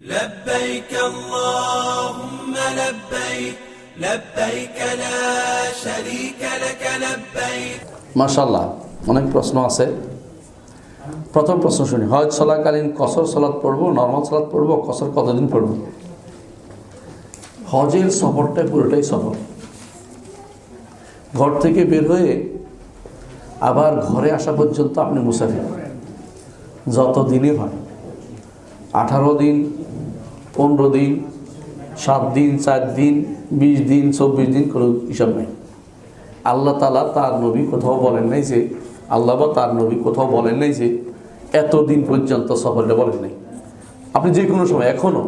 لبيك اللهم لبيك لبيك لا شريك لك لبيك মাশাআল্লাহ অনেক প্রশ্ন আছে। প্রথম প্রশ্ন শুনি, হজ চলাকালীন কসর সালাত পড়বো, নরমাল সালাত পড়বো, কসর কতদিন পড়বো? হজের সফরটা পুরোটাই সফর। ঘর থেকে বের হয়ে আবার ঘরে আসা পর্যন্ত আপনি মুসাফির, যত দিনই হয়, 18 দিন, 15 দিন, 7 দিন, 4 দিন, 20 দিন, 24 দিন, কোনো হিসাব নেই। আল্লাহ তাআলা তার নবী কোথাও বলেন নাই যে, আল্লাহ বা তার নবী কোথাও বলেন নাই যে এতদিন পর্যন্ত সফরটা বলেন নাই। আপনি যে কোনো সময়, এখনও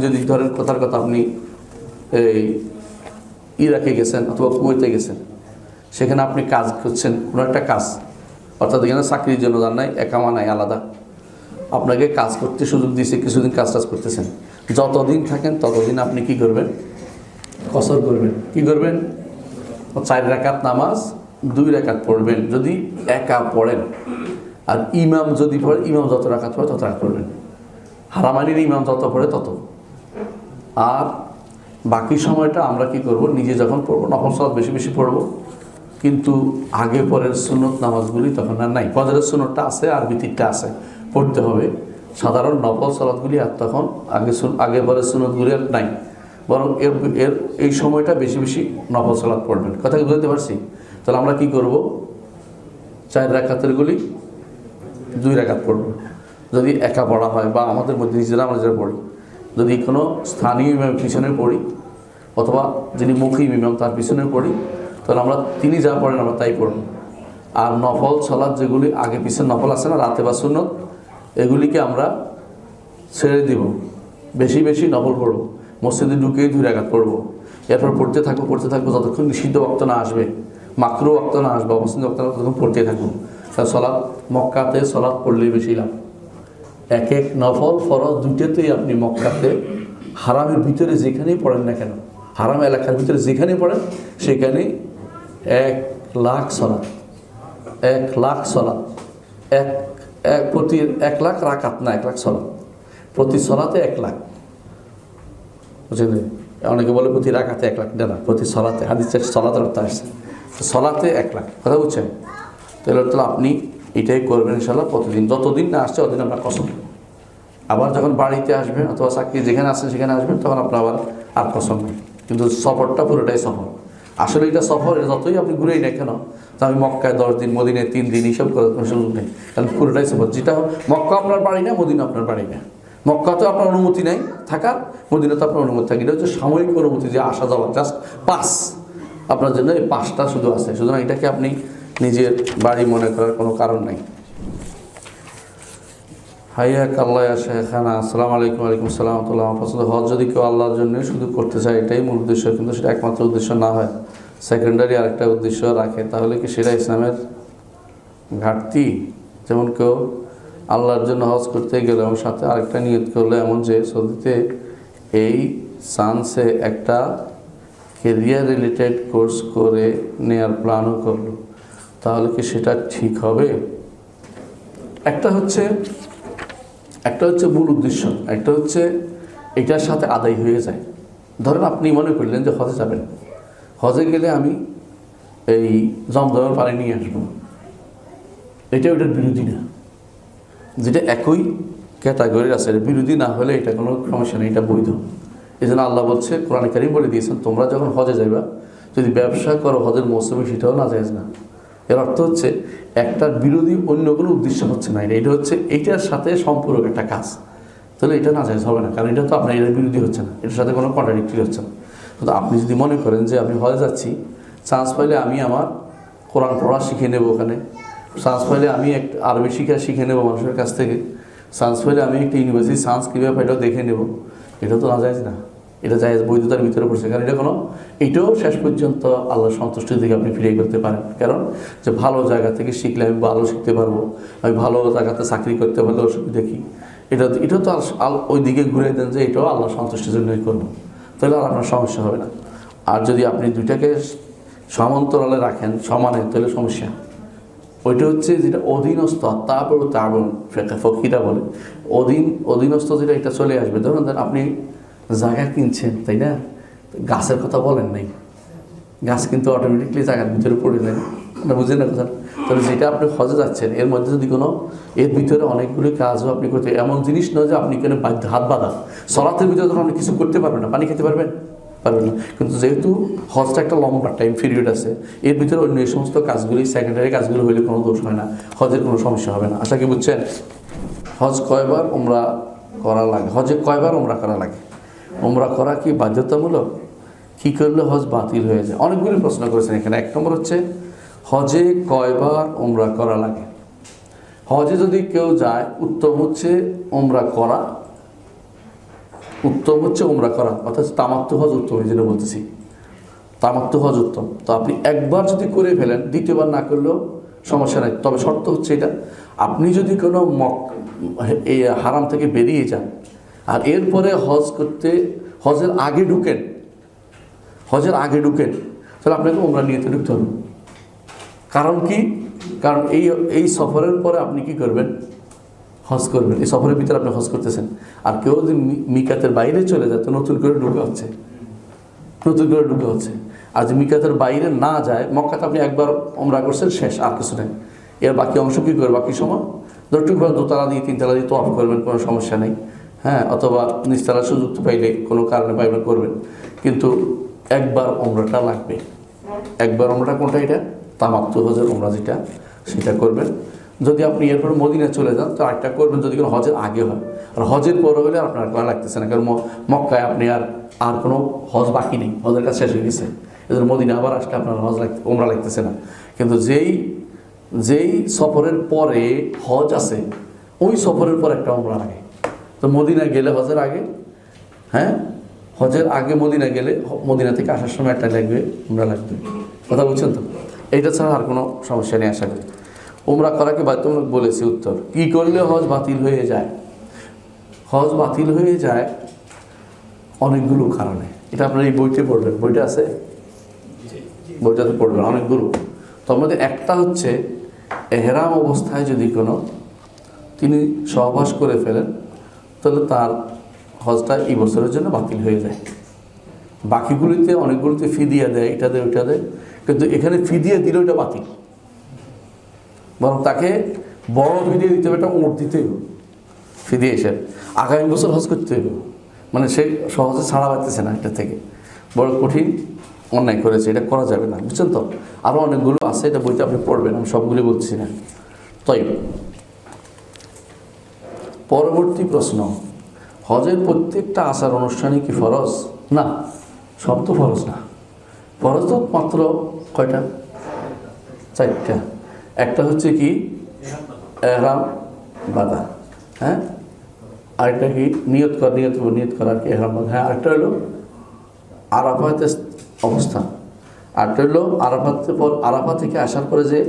যদি ধরেন কথার কথা আপনি এই ইরাকে গেছেন অথবা কুয়েতে গেছেন, সেখানে আপনি কাজ করছেন, কোনো একটা কাজ, অর্থাৎ এখানে চাকরির জন্য যান নাই, একামা নাই, আলাদা আপনাকে কাজ করতে সুযোগ দিয়েছে, কিছুদিন কাজ করতেছেন, যতদিন থাকেন ততদিন আপনি কি করবেন? কসর করবেন। কি করবেন? 4 রাকাত নামাজ 2 রাকাত পড়বেন যদি একা পড়েন, আর ইমাম যদি পড়ে, ইমাম যত রাকাত পড়ে তত রাকাত পড়বেন। হারামানির ইমাম যত পড়ে তত। আর বাকি সময়টা আমরা কি করব? নিজে যখন পড়বো নফল সালাত বেশি বেশি পড়বো, কিন্তু আগে পরের সুন্নত নামাজগুলি তখন আর নাই। ফজরের সুন্নতটা আছে আর বিতিরটা আছে, পড়তে হবে। সাধারণ নফল সালাতগুলি আর তখন আগে পরের সুন্নতগুলি আর নাই, বরং এই সময়টা বেশি বেশি নফল সালাত পড়বেন। কথা কি বুঝতে পারছি? তাহলে আমরা কি করব? 4 রাকাতেরগুলি 2 রাকাত পড়ব যদি একা পড়া হয়, বা আমাদের মধ্যে নিজেরা আমরা যারা পড়ি, যদি কোনো স্থানীয় ইমামের পিছনে পড়ি অথবা যিনি মুখী ইমাম তার পিছনে পড়ি, তাহলে আমরা তিনি যা পড়েন আমরা তাই পড়ব। আর নফল সালাত যেগুলি আগে পিছনে নফল আছে না, রাতে বা সুন্নত, এগুলিকে আমরা ছেড়ে দিব, বেশি বেশি নফল পড়ব। মসজিদে ঢুকেই 2 রাকাত পড়ব, এরপর পড়তে থাকবো যতক্ষণ নিষিদ্ধ ওয়াক্ত না আসবে, মাকরুহ ওয়াক্ত না আসবে, অপছন্দ ওয়াক্ত না, ততক্ষণ পড়তে থাকবো। তার সলাৎ মক্কাতে সলাৎ পড়লেই বেশি লাভ। এক নফল ফরজ দুইটাতেই আপনি মক্কাতে হারামের ভিতরে যেখানেই পড়েন না কেন, হারাম এলাকার ভিতরে যেখানেই পড়েন সেখানে 1 লাখ সলাৎ, 1 লাখ সলাৎ, প্রতি 1 লাখ রাকাত না, 1 লাখ সলাৎ, প্রতি সলাতে 1 লাখ। বুঝলেন? অনেকে বলে প্রতি রাকাতে 1 লাখ, না, প্রতি সলাতে, হাদিসে সলাতের অর্থ আসছে, সলাতে 1 লাখ। কথা বুঝছেন? তাহলে আপনি এটাই করবেন ইনশাআল্লাহ প্রতিদিন, যতদিন না আসছে ততদিন আপনার কসম। আবার যখন বাড়িতে আসবেন অথবা চাকরি যেখানে আসছেন সেখানে আসবেন, তখন আপনার আবার আর কসম নেই। কিন্তু সফরটা পুরোটাই সফর। আসলে এটা সফর, এটা যতই আপনি ঘুরেই না কেন, তো আমি মক্কায় 10 দিন, মদিনায় 3 দিন, এইসব করার কোনো সুযোগ নেই, কারণ পুরোটাই সফর। যেটা মক্কা আপনার বাড়ি না, মদিনা আপনার বাড়ি না। মক্কাতে আপনার অনুমতি নেই থাকার, মদিনাতে আপনার অনুমতি থাকে। এটা হচ্ছে সাময়িক অনুমতি, যে আসা যাওয়া, জাস্ট পাস আপনার জন্য, এই পাসটা শুধু আছে। সুতরাং এটাকে আপনি নিজের বাড়ি মনে করার কোনো কারণ নাই। হাইয়াক আল্লাহ শেখানা, আসসালামু আলাইকুম। ওয়ালাইকুম আসসালাম। আমার পছন্দ হজ যদি কেউ আল্লাহর জন্য শুধু করতে চায়, এটাই মূল উদ্দেশ্য, কিন্তু সেটা একমাত্র উদ্দেশ্য না হয়, সেকেন্ডারি আরেকটা উদ্দেশ্য রাখে, তাহলে কি সেটা ইসলামের ঘাটতি? যেমন কেউ আল্লাহর জন্য হজ করতে গেলে এবং সাথে আরেকটা নিয়ত করলে, এমন যে সৌদিতে এই চান্সে একটা কেরিয়ার রিলেটেড কোর্স করে নেওয়ার প্ল্যানও করলো, তাহলে কি সেটা ঠিক হবে? একটা হচ্ছে মূল উদ্দেশ্য, একটা হচ্ছে এটার সাথে আদায় হয়ে যায়। ধরেন আপনি মনে করলেন যে হজে যাবেন, হজে গেলে আমি এই জমজমের পানি নিয়ে আসবো, এটা ওটার বিরোধী না, যেটা একই ক্যাটাগরির আছে, এর বিরোধী না হলে এটা কোনো সমস্যা নেই, এটা বৈধ। এই জন্য আল্লাহ বলছে, কোরআনে কারীম বলে দিয়েছেন, তোমরা যখন হজে যাইবা যদি ব্যবসা করো হজের মৌসুমে, সেটাও না জায়েজ না। এর অর্থ হচ্ছে একটার বিরোধী অন্য কোনো উদ্দেশ্য হচ্ছে না, এটা হচ্ছে এইটার সাথে সম্পূরক একটা কাজ, তাহলে এটা না জায়েজ হবে না, কারণ এটা তো আপনার এটার বিরোধী হচ্ছে না, এটার সাথে কোনো কন্ট্রাডিক্টরি হচ্ছে না। তো আপনি যদি মনে করেন যে আমি হজে যাচ্ছি, চান্স পাইলে আমি আমার কোরআন পড়া শিখে নেব, ওখানে চান্স পাইলে আমি একটা আরবি শিখে নেব মানুষের কাছ থেকে, চান্স পাইলে আমি একটা ইউনিভার্সিটি চান্স কীভাবে পাইলেও দেখে নেব, এটা তো না জায়েজ না, এটা জায়েজ, বৈধতার ভিতরে পড়ছে। কারণ এটাও শেষ পর্যন্ত আল্লাহর সন্তুষ্টির দিকে আপনি ফিরে করতে পারেন। কারণ যে ভালো জায়গা থেকে শিখলে আমি ভালো শিখতে পারবো, আমি ভালো জায়গাতে চাকরি করতে পারলে অসুবিধা কি? এটা তো ওই দিকে ঘুরে দেন যে এটাও আল্লাহর সন্তুষ্টির জন্যই করবো, তাহলে আর আপনার সমস্যা হবে না। আর যদি আপনি দুইটাকে সমান্তরালে রাখেন, সমানে, তাহলে সমস্যা। ওইটা হচ্ছে যেটা অধীনস্থ, তারপর ফকিরা বলে অধীনস্থ যেটা, এটা চলে আসবে। ধরুন আপনি জায়গা কিনছেন, তাই না? গাছের কথা বলেন নাই, গাছ কিন্তু অটোমেটিকলি জায়গার ভিতরে পড়ে যায়, না বুঝলেন না কথা? তাহলে যেটা আপনি হজে যাচ্ছেন এর মধ্যে যদি কোনো এর ভিতরে অনেকগুলি কাজও আপনি করতে, এমন জিনিস নয় যে আপনি কেন হাত বাঁধা সলাতের ভিতরে ধরুন আপনি কিছু করতে পারবেন না, পানি খেতে পারবেন না, কিন্তু যেহেতু হজটা একটা লম্বা টাইম পিরিয়ড আছে, এর ভিতরে অন্য এই সমস্ত কাজগুলি সেকেন্ডারি কাজগুলো হইলে কোনো দোষ হয় না, হজের কোনো সমস্যা হবে না। আশা কি বুঝছেন? হজ কয়বার উমরা করা লাগে? হজে কয়বার উমরা করা লাগে? উমরা করা কি বাধ্যতামূলক? কী করলে হজ বাতিল হয়ে যায়? অনেকগুলি প্রশ্ন করেছেন এখানে। এক নম্বর হচ্ছে হজে কয়বার উমরা করা লাগে? হজে যদি কেউ যায়, উত্তম হচ্ছে উমরা করা, অর্থাৎ তামাত্তু হজ উত্তম, এই জন্য বলতেছি তামাত্তু হজ উত্তম। তো আপনি একবার যদি করে ফেলেন, দ্বিতীয়বার না করলেও সমস্যা নেই। তবে শর্ত হচ্ছে এটা, আপনি যদি কোনো এই হারাম থেকে বেরিয়ে যান আর এরপরে হজ করতে হজের আগে ঢুকেন, তাহলে আপনাকে উমরা নিয়তে ঢুকতে হবে। কারণ কি? কারণ এই সফরের পরে আপনি কি করবেন? হজ করবেন। এই সফরের ভিতরে আপনি হজ করতেছেন। আর কেউ যদি মিকাতের বাইরে চলে যায় তো নতুন করে ঢুকে হচ্ছে। আর যদি মিকাতের বাইরে না যায়, মক্কাতে আপনি একবার উমরা করছেন, শেষ, আর কিছু নেই। এর বাকি অংশ কী করবে? বাকি সময় যতটুকু 2 তালা দিয়ে 3 তালা দিয়ে তওয়াফ করবেন, কোনো সমস্যা নেই। হ্যাঁ, অথবা নিচতলার সুযোগ পাইলে কোনো কারণে পাইবেন করবেন, কিন্তু একবার উমরাটা লাগবে। একবার উমরাটা কোনটা? এটা তামাত্তু হজের উমরা যেটা, সেটা করবেন। যদি আপনি এরপর মদিনা চলে যান তো আরেকটা করবেন, যদি কোনো হজের আগে হয়। আর হজের পরে হলে আপনার করা লাগতেছে না, কারণ মক্কায় আপনি আর কোনো হজ বাকি নেই, হজের কাজ শেষ হয়ে গেছে। এদের মদিনা আবার আসলে আপনার উমরা লাগতেছে না। কিন্তু যেই সফরের পরে হজ আছে, ওই সফরের পর একটা উমরা লাগে। তো মদিনা গেলে হজের আগে, হ্যাঁ, হজের আগে মদিনা গেলে মদিনা থেকে আসার সময় একটা লাগবে, উমরা লাগবে। কথা বুঝছেন তো? এইটা ছাড়া আর কোনো সমস্যা নেই আশা করি। উমরা করাকে বাধ্যতামূলক বলেছি। উত্তর, কি করলে হজ বাতিল হয়ে যায়? হজ বাতিল হয়ে যায় অনেকগুলো কারণে। এটা আপনার এই বইতে পড়বেন, বইটা আছে, বইটাতে পড়বেন অনেকগুলো। তার মধ্যে একটা হচ্ছে এহরাম অবস্থায় যদি তিনি সহবাস করে ফেলেন, তাহলে তার হজটা এই বছরের জন্য বাতিল হয়ে যায়। বাকিগুলিতে অনেকগুলিতে ফিদিয়া দেয়, এটা দেয় ওইটা দেয়, কিন্তু এখানে ফিদিয়া দিলে ওইটা বাতিল। বরং তাকে বড় ফিদিয়া দিতে হবে, একটা ওঁট দিতে হবে ফিদিয়া এসে, আগামী বছর হজ করতে হবে। মানে সে সহজে ছাড়া পাইতেছে না, এটা থেকে বড় কঠিন অন্যায় করেছে, এটা করা যাবে না, বুঝছেন তো? আরও অনেকগুলো আছে, এটা বইতে আপনি পড়বেন, আমি সবগুলি বলছি না। তাই পরবর্তী প্রশ্ন, হজের প্রত্যেকটা আচার অনুষ্ঠানই কি ফরজ? না, সব তো ফরজ না। ফরজ তো মাত্র কয়টা? 4টা। একটা হচ্ছে কি এহরাম বাঁধা, হ্যাঁ, আরেকটা কি নিয়ত করার কি এহরাম বাঁধা, হ্যাঁ, আরেকটা হলো আরাফাতে অবস্থান, আরেকটা হলো আরাফা থেকে আসার পরে যে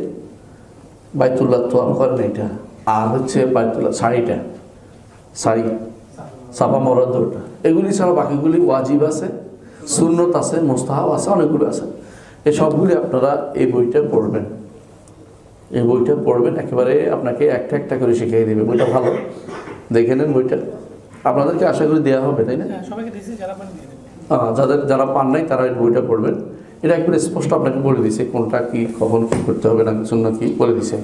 বাইতুল্লাহ তোয়াফ করেন এটা, আর হচ্ছে বাইতুল্লাহ শাড়ি সাফা মরদ, ওটা। এগুলি ছাড়া বাকিগুলি ওয়াজিব আছে, সুন্নত আছে, মুস্তাহাব আছে, অনেকগুলো আছে। এই সবগুলি আপনারা এই বইটা পড়বেন, একেবারে আপনাকে একটা একটা করে শিখিয়ে দেবে। বইটা ভালো, দেখে নেন বইটা, আপনাদেরকে আশা করি দেওয়া হবে, তাই না? যারা পান নাই তারা এই বইটা পড়বেন। এটা একবারে স্পষ্ট আপনাকে বলে দিছে কোনটা কি, কখন কী করতে হবে, না জন্য কি বলে দিছে,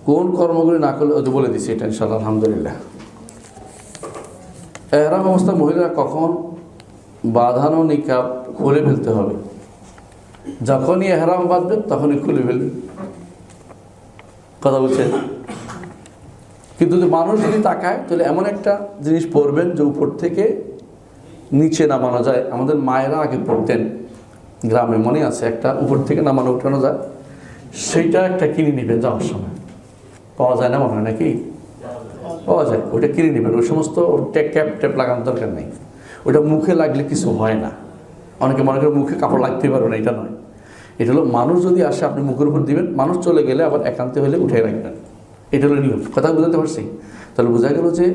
কোন কর্মগুলি না করলে ওদের বলে দিছে এটা, ইনশাআল্লাহ, আলহামদুলিল্লাহ। এহরাম অবস্থায় মহিলারা কখন বাঁধানো নিকাব খুলে ফেলতে হবে? যখনই এহরাম বাঁধবেন তখনই খুলে ফেলবেন, কথা বলছেন। কিন্তু মানুষ যদি তাকায় তাহলে এমন একটা জিনিস পরবেন যে উপর থেকে নিচে নামানো যায়। আমাদের মায়েরা আগে পড়তেন গ্রামে, মনে আছে, একটা উপর থেকে নামানো উঠানো যায়, সেইটা একটা কিনে নেবেন যাওয়ার সময়। পাওয়া যায় না মনে হয়, নাকি? পাওয়া যায়, ওইটা কিনে নেবেন। ওই সমস্ত ক্যাপ লাগানোর দরকার নেই, ওইটা মুখে লাগলে কিছু হয় না। অনেকে মনে করে মুখে কাপড় লাগতেই পারবে না, এটা নয়। এটা হলো মানুষ যদি আসে আপনি মুখের উপর দিবেন, মানুষ চলে গেলে আবার একান্তে হলে উঠে রাখবেন, এটা হলো নিয়ম। কথা বুঝতে পারছি? তাহলে বোঝা গেল যে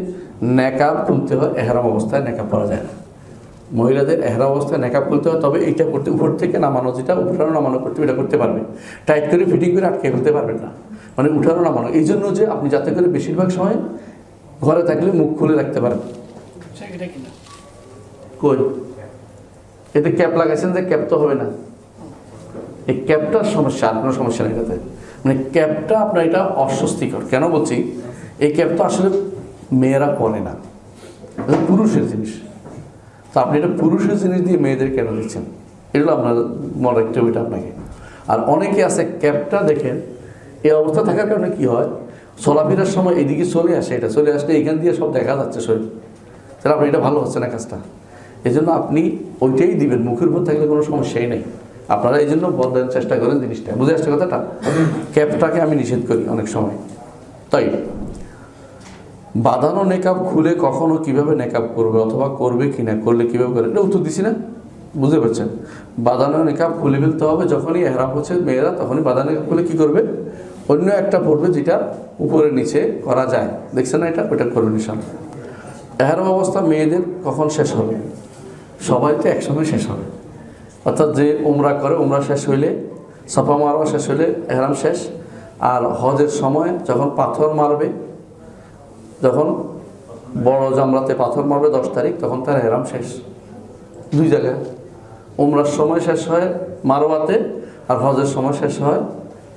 নেকাব খুলতে হয়, এহরাম অবস্থায় নেকাব পরা যায় না। মহিলাদের এহরা অবস্থায় নেকাব করতে হয়, তবে এইটা করতে উপর থেকে নামানো, যেটা উঠানো নামানো করতে এটা করতে পারবে, টাইট করে ফিটিং করে আটকে ফেলতে পারবেন না, মানে উঠানো নামানো। এই জন্য যে আপনি যাতে করে বেশিরভাগ সময় ঘরে থাকলে মুখ খুলে রাখতে পারেন। কই এতে ক্যাপ লাগাইছেন যে ক্যাপ তো হবে না, এই ক্যাপটার সমস্যা, আর কোনো সমস্যা নেই এটাতে। মানে ক্যাপটা আপনার এটা অস্বস্তিকর। কেন বলছি, এই ক্যাপটা আসলে মেয়েরা পরে না, এটা পুরুষের জিনিস। তো আপনি এটা পুরুষের জিনিস দিয়ে মেয়েদের কেন দিচ্ছেন, এগুলো আপনার মনে রাখতে হবে এটা আপনাকে। আর অনেকে আছে ক্যাপটা দেখেন এই অবস্থা থাকার কারণে কি হয়, চলাফেরার সময় এদিকে চলে আসে, এটা চলে আসলে এখান দিয়ে সব দেখা যাচ্ছে শরীর, তাহলে আপনি এটা ভালো হচ্ছে না কাজটা। এই জন্য আপনি ওইটাই দিবেন, মুখের উপর থাকলে কোনো সমস্যাই নেই। আপনারা এই জন্য বদলানোর চেষ্টা করেন জিনিসটা, বুঝে আসছে কথাটা। ক্যাপটাকে আমি নিষেধ করি অনেক সময়। তাই বাঁধানো নেকাব খুলে কখনো কিভাবে নেকাব করবে, অথবা করবে কি না, করলে কীভাবে করে, এটা উত্তর দিছি না, বুঝতে পারছেন। বাঁধানো নেকাব খুলে ফেলতে হবে, যখনই এহরাম হচ্ছে মেয়েরা তখনই বাঁধানো নেকাব খুলে কী করবে, অন্য একটা পড়বে যেটা উপরে নিচে করা যায়, দেখছেন না এটা, ওইটা করবে নিশান। এহরাম অবস্থা মেয়েদের কখন শেষ হবে, সবাই তো একসঙ্গে শেষ হবে। অর্থাৎ যে উমরা করে, উমরা শেষ হইলে, সাফা মারওয়া শেষ হইলে এহরাম শেষ। আর হজের সময় যখন পাথর মারবে, যখন বড় জামরাতে পাথর মারবে 10 তারিখ, তখন তার এহরাম শেষ। দুই জায়গায় উমরার সময় শেষ হয় মারওয়াতে, আর হজের সময় শেষ হয়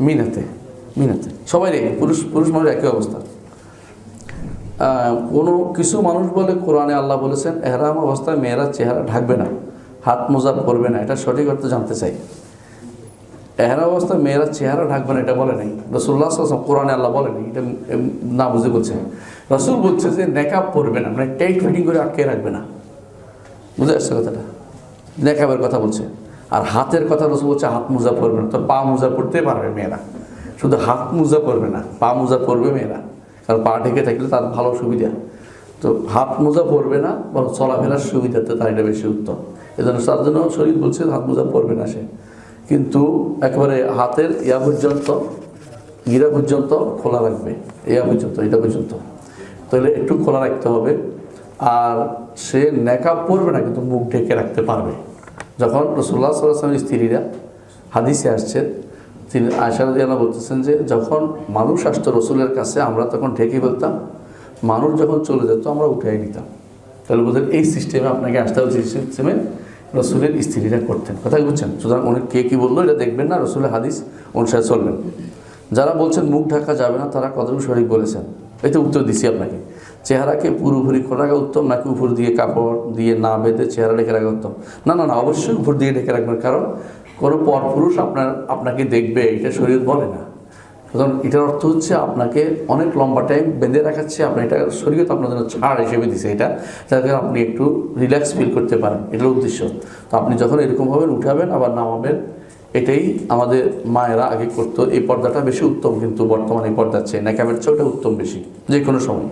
মিনাতে। সবাই রে পুরুষ মানুষ একই অবস্থা। কোনো কিছু মানুষ বলে কোরআনে আল্লাহ বলেছেন এহরাম অবস্থায় মেয়েরা চেহারা ঢাকবে না, হাত মোজা পরবে না, এটা সঠিক অর্থ জানতে চাই। এহরাম অবস্থায় মেয়েরা চেহারা ঢাকবে না এটা বলে নাই রাসূলুল্লাহ সাল্লাল্লাহু আলাইহি ওয়াসাল্লাম, কোরআনে আল্লাহ বলে নাই, এটা না বুঝে বলছে। রাসূল বলছে যে নেকাব পরবে না, মানে টাইট ফিটিং করে আটকে রাখবে না, বুঝে আসছে কথাটা, নেকাবের কথা বলছে। আর হাতের কথা রাসূল বলছে হাত মোজা পরবে না, তো পা মোজা পরতে পারবে মেয়েরা, শুধু হাত মোজা পরবে না, পা মোজা পরবে মেয়েরা, কারণ পা ঢেকে থাকলে তার ভালো সুবিধা। তো হাত মোজা পরবে না, বরং চলাফেরার সুবিধাতে তার এটা বেশি উত্তম। এই জন্য তার জন্য শরীর বলছে হাত মোজা পরবে না সে, কিন্তু একেবারে হাতের ইয়া পর্যন্ত, গিরা পর্যন্ত খোলা রাখবে, ইয়া পর্যন্ত, এটা পর্যন্ত, তাহলে একটু খোলা রাখতে হবে। আর সে নেকাব পরবে না, কিন্তু মুখ ঢেকে রাখতে পারবে। যখন রাসূলুল্লাহ সাল্লাল্লাহু আলাইহি ওয়াসাল্লামের স্ত্রীরা, হাদিসে আসছে, তিনি আয়েশা রাদিয়াল্লাহু আনহা বলতেছেন যে যখন মানুষ আসতো রসুলের কাছে আমরা তখন ঢেকে ফেলতাম, মানুষ যখন চলে যেত আমরা উঠাই নিতাম। তাহলে বলতেন এই সিস্টেমে আপনাকে আসতে হবে, যে সিস্টেমে রসুলের স্ত্রীরা করতেন। কথা বুঝছেন? সুতরাং অনেক কে কী বললো এটা দেখবেন না, রসুলের হাদিস অনুসারে চলবেন। যারা বলছেন মুখ ঢাকা যাবে না, তারা কতটুকু সঠিক বলেছেন, এতে উত্তর দিছি আপনাকে। চেহারাকে পুরোপুরি খোলা রাখা উত্তম, নাকি উপর দিয়ে কাপড় দিয়ে না বেঁধে চেহারা ঢেকে রাখা উত্তম? না, অবশ্যই উপর দিয়ে ঢেকে রাখবেন, কারণ কোনো পরপুরুষ আপনাকে দেখবে, এটা শরীয়ত বলে না। সুতরাং এটার অর্থ হচ্ছে আপনাকে অনেক লম্বা টাইম বেঁধে রাখাচ্ছে, আপনার এটা শরীয়ত আপনার জন্য ছাড় হিসেবে দিছে, এটা যাতে আপনি একটু রিল্যাক্স ফিল করতে পারেন, এটার উদ্দেশ্য। তো আপনি যখন এরকমভাবে উঠাবেন আবার নামাবেন, এটাই আমাদের মায়েরা আগে করতো। এই পর্দাটা বেশি উত্তম, কিন্তু বর্তমানে এই পর্দার চেয়ে নেকাবের চেয়ে ওটা উত্তম বেশি, যে কোনো সময়।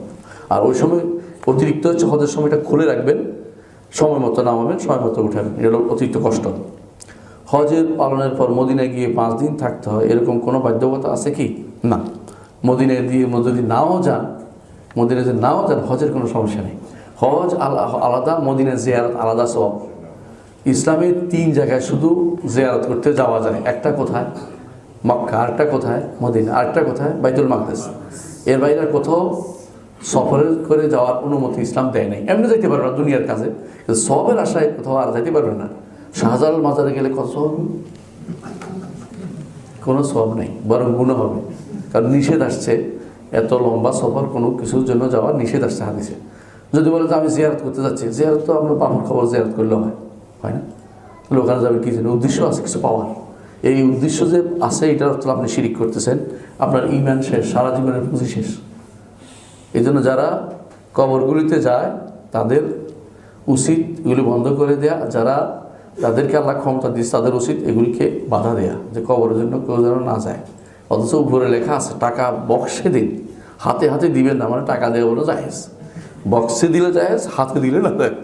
আর ওই সময় অতিরিক্ত হচ্ছে হজের সময়টা খুলে রাখবেন, সময় মতো নামাবেন, সময় মতো উঠাবেন, এটা হলো অতিরিক্ত কষ্ট। হজের পালনের পর মদিনায় গিয়ে 5 দিন থাকতে হয়, এরকম কোনো বাধ্যকতা আছে কি? না। মদিনায় দিয়ে যদি নাও যান, হজের কোনো সমস্যা নেই। হজ আলাদা, মদিনায় জিয়ারত আলাদা। সব ইসলামের 3 জায়গায় শুধু জিয়ারত করতে যাওয়া যায়। একটা কোথায়? মক্কা, আরেকটা কোথায়? মদিনা, আরেকটা কোথায়? বাইতুল মাকদেস। এর বাইরে কোথাও সফরে করে যাওয়ার অনুমতি ইসলাম দেয় নাই। এমনি যাইতে পারবে না দুনিয়ার কাজে, কিন্তু সবের আশায় কোথাও আর যাইতে পারবে না। শাহজালাল মাজারে গেলে কত সব? কোনো সব নেই, বরং গুনাহ হবে, কারণ নিষেধ আসছে। এত লম্বা সফর কোনো কিছুর জন্য যাওয়ার নিষেধ আসছে হাদিসে। যদি বলে যে আমি জিয়ারত করতে যাচ্ছি, জিয়ারত তো আপনার পাপড় খবর জিয়ারত করলে হয় না? তাহলে ওখানে যাবে কি জন্য? উদ্দেশ্য আছে কিছু পাওয়ার। এই উদ্দেশ্য যে আছে, এটার অর্থ আপনি শিরিক করতেছেন, আপনার ঈমান শেষ, সারা জীবনের পুঁজি শেষ। এই জন্য যারা কবরগুলিতে যায় তাদের উচিত এগুলি বন্ধ করে দেয়া। যারা তাদেরকে আল্লাহ ক্ষমতা দিচ্ছে তাদের উচিত এগুলিকে বাধা দেয়া, যে কবরের জন্য কেউ যেন না যায়। অথচ উপরে লেখা আছে টাকা বক্সে দিন, হাতে হাতে দিবেন না, মানে টাকা দেওয়া বলে জায়েজ। বক্সে দিলে জায়েজ, হাতে দিলে না যায়।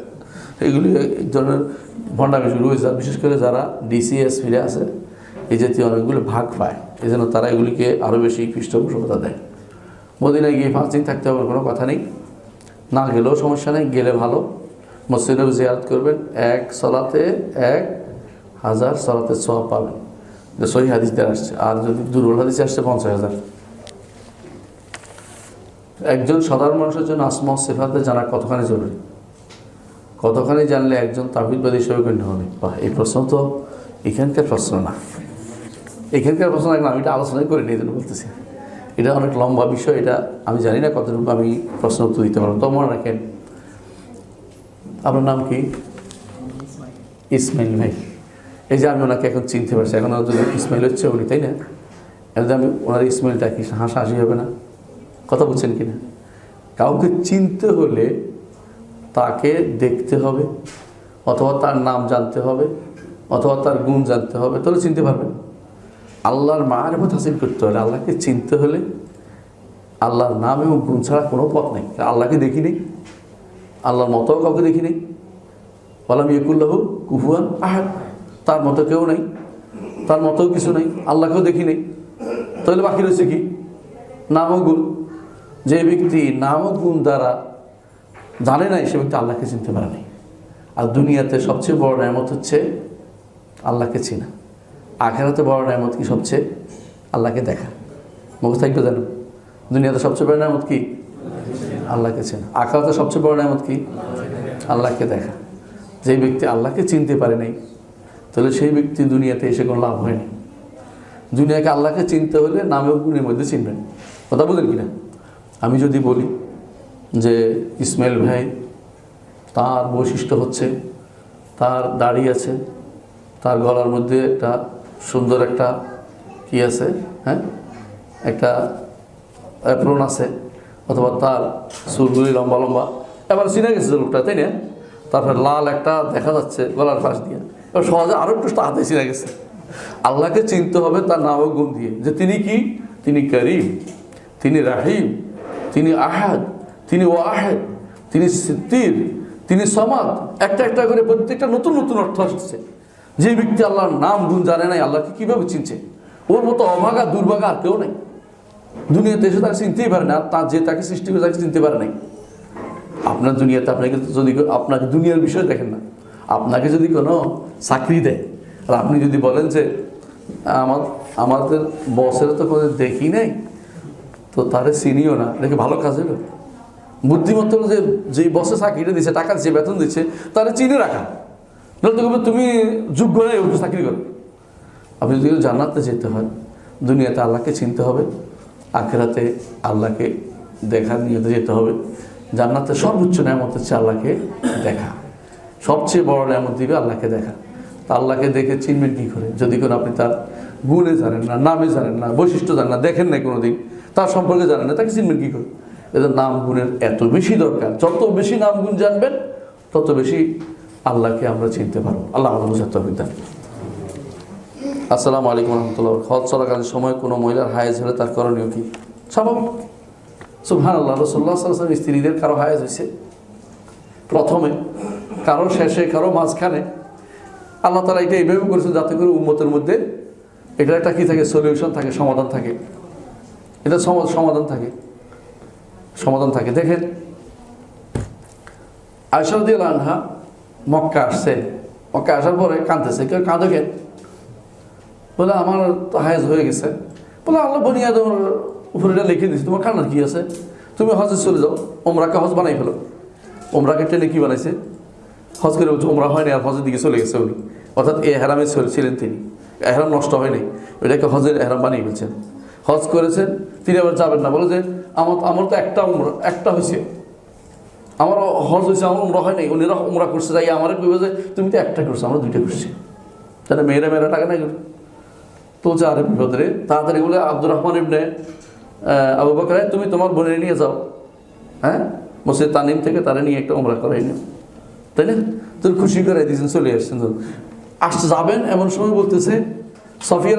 এগুলি এক ধরনের ভণ্ডামি শুরু হয়েছে। বিশেষ করে যারা ডিসিএস ফিরে আছে, এই জাতীয় অনেকগুলো ভাগ পায়, এই জন্য তারা এগুলিকে আরও বেশি পৃষ্ঠপোষকতা দেয়। মদিনায় গিয়ে 5 দিন থাকতে হবে কোনো কথা নেই, না গেলেও সমস্যা নেই, গেলে ভালো। মসজিদ নববী জিয়ারত করবেন, 1 সালাতের সওয়াব পাবেন, যে সহিহ হাদিস দিয়ে আসছে। আর যদি দুর্বল হাদিসে আসছে 50,000। একজন সাধারণ মানুষের জন্য আসমা ও সিফাতে জানা কতখানি জরুরি, কতখানি জানলে একজন তাওহীদবাদী হিসেবে গণ্য হবে। এই প্রশ্ন তো এখানকার প্রশ্ন না, এখানকার প্রশ্ন এখন আমি এটা আলোচনাই করিনি, এই জন্য বলতেছি। এটা অনেক লম্বা বিষয়, এটা আমি জানি না কতটুকু আমি প্রশ্ন উত্তর দিতে পারবো। তো মনে রাখেন, আপনার নাম কি? ইসমাইল ভাই। এই যে আমি ওনাকে এখন চিনতে পারছি, এখন যদি ইসমাইল হচ্ছে উনি, তাই না? যদি আমি ওনার ইসমাইল ডাকি, হাসি হবে না? কথা বলছেন কিনা? কাউকে চিনতে হলে তাকে দেখতে হবে, অথবা তার নাম জানতে হবে, অথবা তার গুণ জানতে হবে, তাহলে চিনতে পারবেন। আল্লাহর মারিফত হাসিল করতে হলে, আল্লাহকে চিনতে হলে আল্লাহর নাম এবং গুণ ছাড়া কোনো পথ নেই। আল্লাহকে দেখি নেই, আল্লাহর মতো কাউকে দেখি নেই। ওয়ালাম ইয়াকুল্লাহু কুফুয়ান আহাদ, তার মতো কেউ নেই, তার মতো কিছু নেই, আল্লাহকেও দেখি নেই। তাহলে বাকি রয়েছে কি? নাম ও গুণ। যে ব্যক্তি নাম ও গুণ দ্বারা জানে নাই, সে ব্যক্তি আল্লাহকে চিনতে পারে নাই। আর দুনিয়াতে সবচেয়ে বড় নেয়ামত হচ্ছে আল্লাহকে চেনা। আখিরাতে বড় নেয়ামত কি? সবচেয়ে আল্লাহকে দেখা। মুখে থাকবে জানো, দুনিয়াতে সবচেয়ে বড় নেয়ামত কি? আল্লাহকে চেনা। আখিরাতে সবচেয়ে বড় নেয়ামত কি? আল্লাহকে দেখা। যে ব্যক্তি আল্লাহকে চিনতে পারে নাই, তাহলে সেই ব্যক্তি দুনিয়াতে এসে কোনো লাভ হয়নি। দুনিয়াকে আল্লাহকে চিনতে হলে নামে ও গুণের মধ্যে চিনবেন। কথা বলেন কিনা? আমি যদি বলি যে ইসমাইল ভাই, তার বৈশিষ্ট্য হচ্ছে তার দাড়ি আছে, তার গলার মধ্যে একটা সুন্দর একটা কি আছে, হ্যাঁ, একটা অ্যাপ্রন আছে, অথবা তার চুলগুলি লম্বা লম্বা, এবার চিনে গেছে লোকটা, তাই না? তারপরে লাল একটা দেখা যাচ্ছে গলার পাশ দিয়ে, এবার সহজে আরও একটু হাতে চিনে গেছে। আল্লাহকে চিনতে হবে তার নাম ও গুণ দিয়ে, যে তিনি কি? তিনি করিম, তিনি রাহিম, তিনি আহাদ, তিনি ওয়াহেদ, তিনি সিত্তির, তিনি সমাদ। একটা একটা করে প্রত্যেকটা নতুন নতুন অর্থ আসছে। যে ব্যক্তি আল্লাহর নাম গুণ জানে নাই, আল্লাহকে কীভাবে চিনছে? ওর মতো অভাগা দুর্ভাগা আর কেউ নেই দুনিয়াতে, এসে তাকে চিনতেই পারে না। তার যে তাকে সৃষ্টি করে তাকে চিনতে পারে নাই। আপনার দুনিয়াতে আপনাকে যদি আপনাকে দুনিয়ার বিষয় দেখেন না, আপনাকে যদি কোনো চাকরি দেয়, আর আপনি যদি বলেন যে আমাদের বসের তো কোনো দেখি নাই, তো তারে চিনিও না, দেখে ভালো কাজ হলো। বুদ্ধিমত্ত হলো যে যেই বসে চাকরিটা দিচ্ছে, টাকা দিচ্ছে, বেতন দিচ্ছে, তাহলে চিনে রাখা। নাহলে তো তুমি যোগ্য নয় ওকে চাকরি করো। আপনি যদি জান্নাতে যেতে হয়, দুনিয়াতে আল্লাহকে চিনতে হবে, আখিরাতে আল্লাহকে দেখার নিয়তে যেতে হবে। জান্নাতে সর্বোচ্চ নেয়ামত হচ্ছে আল্লাহকে দেখা। সবচেয়ে বড় নেয়ামত দিবে আল্লাহকে দেখা। তা আল্লাহকে দেখে চিনবেন কী করে? যদি কোনো আপনি তার গুণে জানেন না, নামে জানেন না, বৈশিষ্ট্য জানেন না, দেখেন না কোনো দিন, তার সম্পর্কে জানেন না, তাকে চিনবেন কী করে? এদের নাম গুণের এত বেশি দরকার। যত বেশি নাম গুণ জানবেন, তত বেশি আল্লাহকে আমরা চিনতে পারবো। আল্লাহ আমাদের বোঝার তৌফিক দান। আসসালামু আলাইকুম রহমতুল্লাহ। হজ চলাকালীন সময় কোনো মহিলার হায়েজ হলে তার করণীয় কি? স্বাভাবিক। সুবহানাল্লাহ, রাসূলুল্লাহ সাল্লাল্লাহু আলাইহি ওয়াসাল্লাম স্ত্রীদের কারো হায়েজ হয়েছে প্রথমে, কারো শেষে, কারো মাঝখানে। আল্লাহ তাআলা এটা এইভাবে করেছেন যাতে করে উম্মতের মধ্যে এটা একটা কী থাকে? সলিউশন থাকে, সমাধান থাকে। এটা সমাধান থাকে। দেখেন, আয়েশা রাদিয়াল্লাহু আনহা মক্কা আসছে, মক্কা আসার পরে কাঁদতেছে। কেউ কাঁদো কেন? বলে আমার তো হায়েজ হয়ে গেছে। বলে আল্লাহ বনি আদমের উপরে এটা লিখে দিয়েছে, তোমার কান্নার কী আছে? তুমি হজে চলে যাও, ওমরাকে হজ বানাই ফেলো। ওমরাকে টেনে কী বানাইছে? হজ করে বলছে ওমরা হয়নি, আর হজের দিকে চলে গেছে উনি। অর্থাৎ এ হেরামে ছিলেন তিনি, এহরাম নষ্ট হয়নি, ওইটাকে হজের এহরাম বানিয়ে ফেলছেন। হজ করেছেন, তিনি আবার যাবেন না। বলে যে আমার তো একটা হয়েছে, আমার হজ হয়েছে, আমার উমরা হয় নাই। উনিরা উমরা করছে, যাই আমার কইবে যে তুমি তো একটা করছো, আমরা দুইটা করছি। তাহলে মেয়েরা টাকা নাই করে তো যে আরে বিপদে তাড়াতাড়ি বলে আব্দুর রহমান ইবনে আবু বকর, তুমি তোমার বোনের নিয়ে যাও, হ্যাঁ, মসজিদ তানিম থেকে তারা নিয়ে একটা উমরা করাই নিও, তাই না? তোর খুশি করে দিয়েছেন, চলে আসছেন। আসতে যাবেন এমন সময় বলতেছে সফিয়া